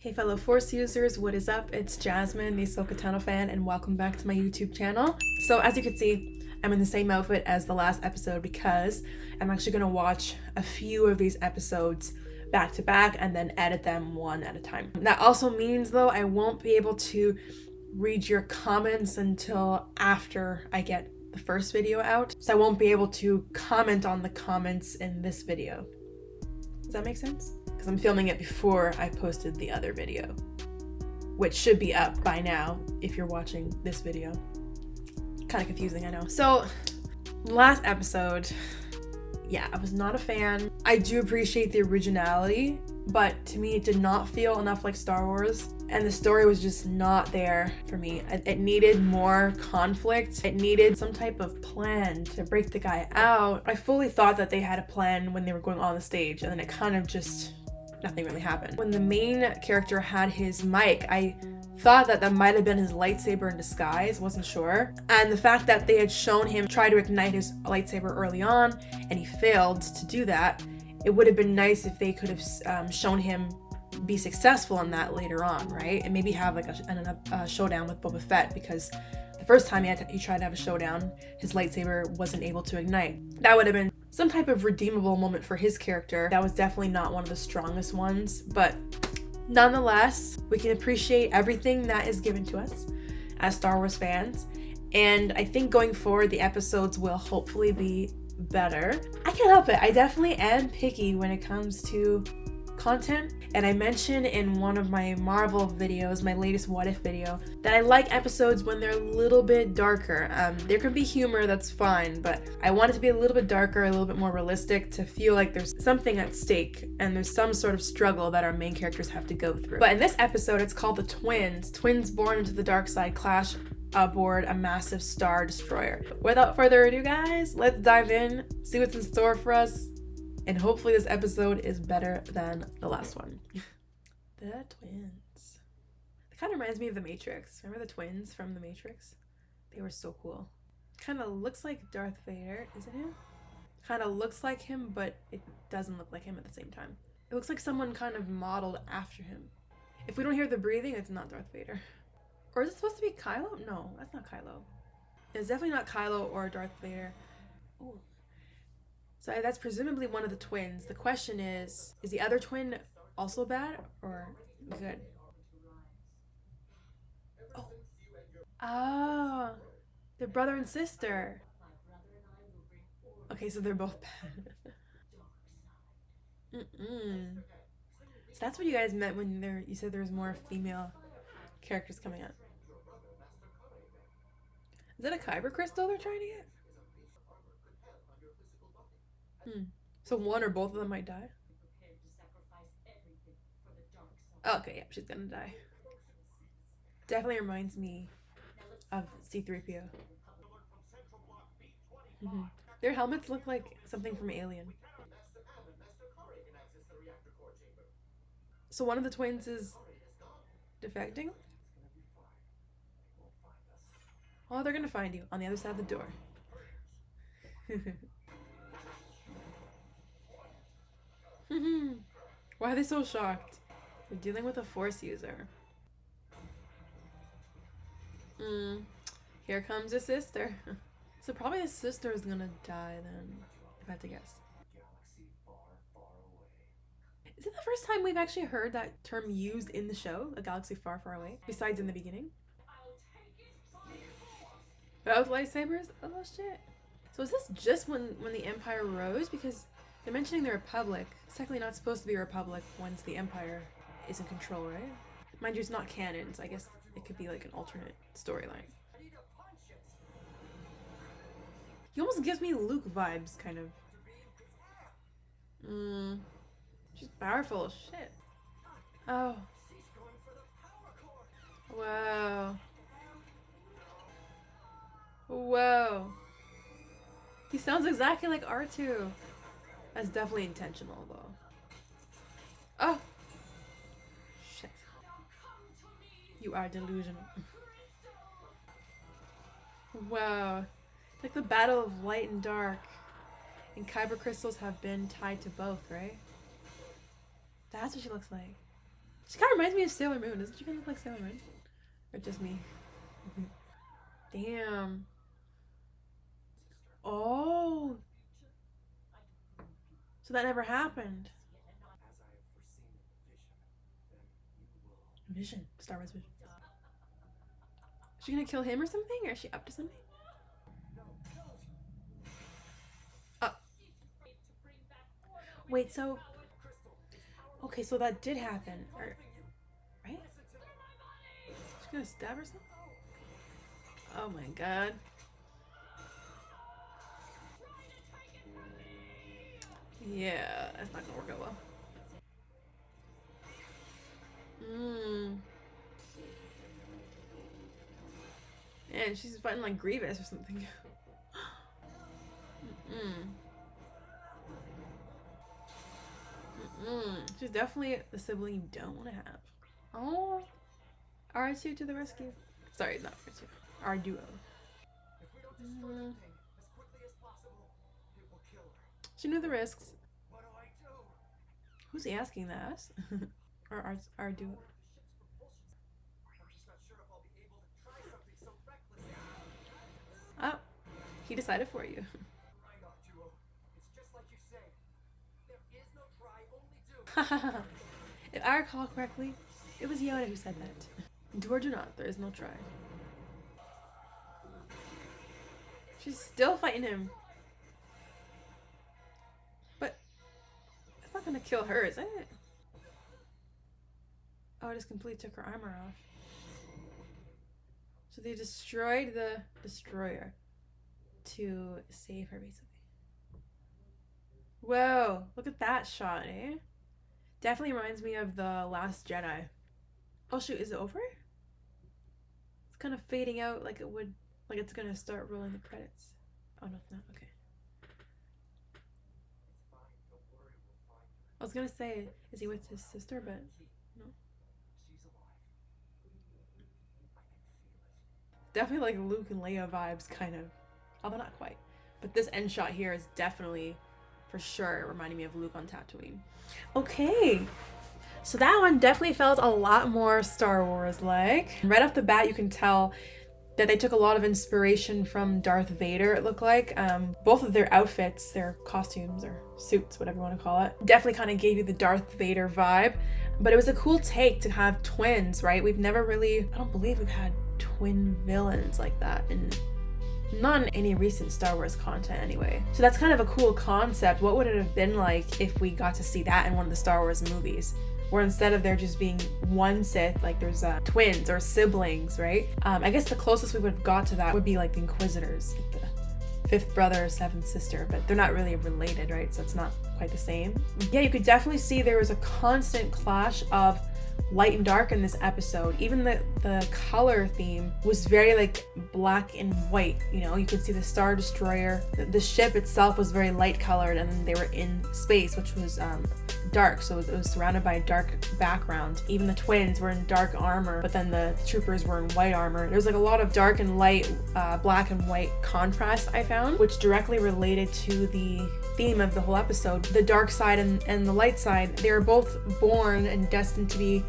Hey fellow Force users, what is up? It's Jasmine, the Ahsoka Tano fan, and welcome back to my YouTube channel. So as you can see, I'm in the same outfit as the last episode because I'm actually going to watch a few of these episodes back to back and then edit them one at a time. That also means though I won't be able to read your comments until after I get the first video out. So I won't be able to comment on the comments in this video. Does that make sense? Because I'm filming it before I posted the other video, which should be up by now if you're watching this video. Kind of confusing, I know. So, last episode, yeah, I was not a fan. I do appreciate the originality, but to me it did not feel enough like Star Wars, and the story was just not there for me. It needed more conflict. It needed some type of plan to break the guy out. I fully thought that they had a plan when they were going on the stage, and then it kind of just, nothing really happened. When the main character had his mic, I thought that that might have been his lightsaber in disguise, wasn't sure. And the fact that they had shown him try to ignite his lightsaber early on, and he failed to do that, it would have been nice if they could have shown him be successful in that later on, right? And maybe have like a showdown with Boba Fett, because the first time he tried to have a showdown, his lightsaber wasn't able to ignite. That would have been some type of redeemable moment for his character. That was definitely not one of the strongest ones, but nonetheless, we can appreciate everything that is given to us as Star Wars fans. And I think going forward, the episodes will hopefully be better. I can't help it. I definitely am picky when it comes to content, and I mentioned in one of my Marvel videos, my latest What If video, that I like episodes when they're a little bit darker. There can be humor, that's fine, but I want it to be a little bit darker, a little bit more realistic, to feel like there's something at stake and there's some sort of struggle that our main characters have to go through. But in this episode, it's called The Twins. Twins born into the dark side clash aboard a massive star destroyer. Without further ado, guys, let's dive in, see what's in store for us, and hopefully this episode is better than the last one. The twins. It kind of reminds me of The Matrix. Remember the twins from The Matrix? They were so cool. Kind of looks like Darth Vader, isn't it? Kind of looks like him, but it doesn't look like him at the same time. It looks like someone kind of modeled after him. If we don't hear the breathing, it's not Darth Vader. Or is it supposed to be Kylo? No, that's not Kylo. It's definitely not Kylo or Darth Vader. Oh. So that's presumably one of the twins. The question is the other twin also bad or good? Oh, they're brother and sister. Okay, so they're both bad. So that's what you guys meant when you said there was more female characters coming out. Is that a Kyber Crystal they're trying to get? So one or both of them might die? Oh, okay, yeah, she's gonna die. Definitely reminds me of C-3PO. Their helmets look like something from Alien. So one of the twins is defecting? Oh, they're gonna find you on the other side of the door. Why are they so shocked? They're dealing with a Force user. Here comes his sister. So probably his sister is gonna die then, if I had to guess. Is it the first time we've actually heard that term used in the show, a galaxy far, far away, besides in the beginning? Both lightsabers? Oh shit. So is this just when the Empire rose? Because they're mentioning the Republic. It's technically not supposed to be a Republic once the Empire is in control, right? Mind you, it's not canon, so I guess it could be like an alternate storyline. He almost gives me Luke vibes, kind of. She's powerful as shit. Oh. Whoa. Whoa. He sounds exactly like R2. That's definitely intentional, though. Oh. Shit. You are delusional. Wow. Like the battle of light and dark. And Kyber crystals have been tied to both, right? That's what she looks like. She kind of reminds me of Sailor Moon. Doesn't she kind of look like Sailor Moon? Or just me? Damn. Oh. So that never happened. Vision. Star Wars Vision. Is she gonna kill him or something? Or is she up to something? Wait, so... Okay, so that did happen. Or... Right? She's gonna stab herself? Oh my god. Yeah, that's not gonna work out well. Man, she's fighting like Grievous or something. She's definitely the sibling you don't want to have. Oh, R2 to the rescue. Sorry, not R2. R-Duo. She knew the risks. Who's he asking that? Or R-Duo? Oh, he decided for you. If I recall correctly, it was Yoda who said that. Do or do not, there is no try. She's still fighting him. But it's not gonna kill her, is it? Oh, it just completely took her armor off. So they destroyed the destroyer to save her, basically. Whoa, look at that shot, eh? Definitely reminds me of The Last Jedi. Oh shoot, is it over? It's kind of fading out like it would, like it's gonna start rolling the credits. Oh no, it's not, okay. I was gonna say, is he with his sister, but no. Definitely like Luke and Leia vibes, kind of. Although not quite. But this end shot here is definitely, for sure, reminding me of Luke on Tatooine. Okay, so that one definitely felt a lot more Star Wars-like. Right off the bat, you can tell that they took a lot of inspiration from Darth Vader, it looked like. Both of their outfits, their costumes or suits, whatever you want to call it, definitely kind of gave you the Darth Vader vibe. But it was a cool take to have twins, right? We've never really, I don't believe we've had twin villains like that in not in any recent Star Wars content anyway. So that's kind of a cool concept. What would it have been like if we got to see that in one of the Star Wars movies? Where instead of there just being one Sith, like there's twins or siblings, right? I guess the closest we would have got to that would be like the Inquisitors, like the fifth brother or seventh sister, but they're not really related, right? So it's not quite the same. Yeah, you could definitely see there was a constant clash of light and dark in this episode. Even the color theme was very like black and white, you know. You could see the Star Destroyer, the ship itself was very light colored, and then they were in space, which was dark, so it was surrounded by a dark background. Even the twins were in dark armor, but then the troopers were in white armor. There's like a lot of dark and light, black and white contrast I found, which directly related to the theme of the whole episode. The dark side and the light side, they were both born and destined to be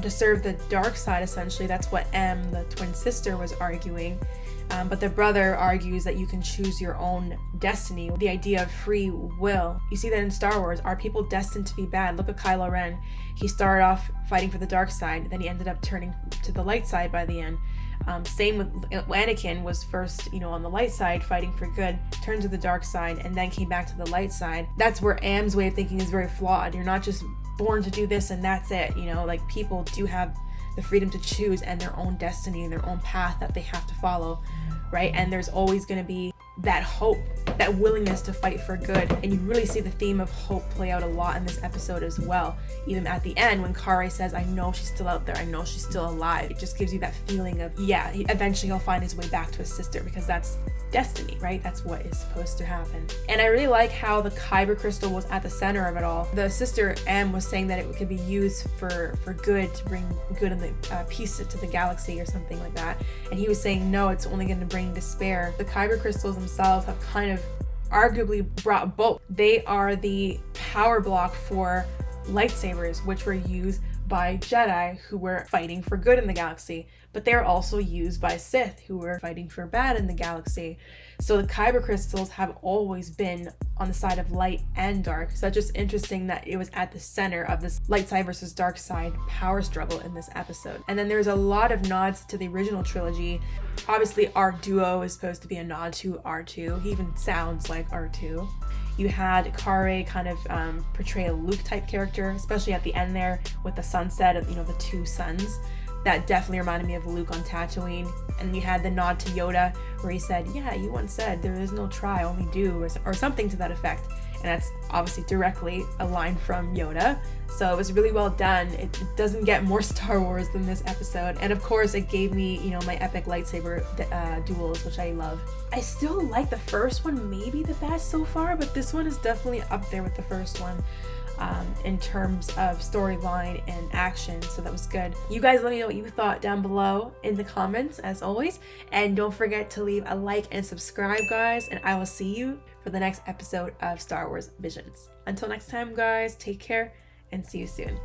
to serve the dark side, essentially. That's what M, the twin sister, was arguing. But the brother argues that you can choose your own destiny, the idea of free will. You see that in Star Wars. Are people destined to be bad? Look at Kylo Ren. He started off fighting for the dark side, then he ended up turning to the light side by the end. Same with Anakin, was first, on the light side fighting for good, turned to the dark side, and then came back to the light side. That's where Am's way of thinking is very flawed. You're not just born to do this and that's it, like people do have the freedom to choose and their own destiny and their own path that they have to follow, right? And there's always going to be that hope, that willingness to fight for good. And you really see the theme of hope play out a lot in this episode as well. Even at the end when Kare says, I know she's still out there, I know she's still alive. It just gives you that feeling of, yeah, eventually he'll find his way back to his sister, because that's destiny, right? That's what is supposed to happen. And I really like how the Kyber Crystal was at the center of it all. The sister M was saying that it could be used for good, to bring good in the peace to the galaxy or something like that. And he was saying, no, it's only going to bring despair. The Kyber Crystals themselves have kind of arguably brought both. They are the power block for lightsabers, which were used by Jedi who were fighting for good in the galaxy, but they're also used by Sith who were fighting for bad in the galaxy. So the Kyber crystals have always been on the side of light and dark. So it's just interesting that it was at the center of this light side versus dark side power struggle in this episode. And then there's a lot of nods to the original trilogy. Obviously, R2 is supposed to be a nod to R2. He even sounds like R2. You had Kare kind of portray a Luke type character, especially at the end there with the sunset of, the two suns. That definitely reminded me of Luke on Tatooine. And you had the nod to Yoda where he said, yeah, you once said there is no try, only do, or something to that effect. And that's obviously directly a line from Yoda. So it was really well done. It doesn't get more Star Wars than this episode. And of course it gave me, my epic lightsaber duels, which I love. I still like the first one, maybe the best so far, but this one is definitely up there with the first one. In terms of storyline and action, so that was good. You guys let me know what you thought down below in the comments as always, and don't forget to leave a like and subscribe, guys, and I will see you for the next episode of Star Wars Visions. Until next time, guys, take care and see you soon.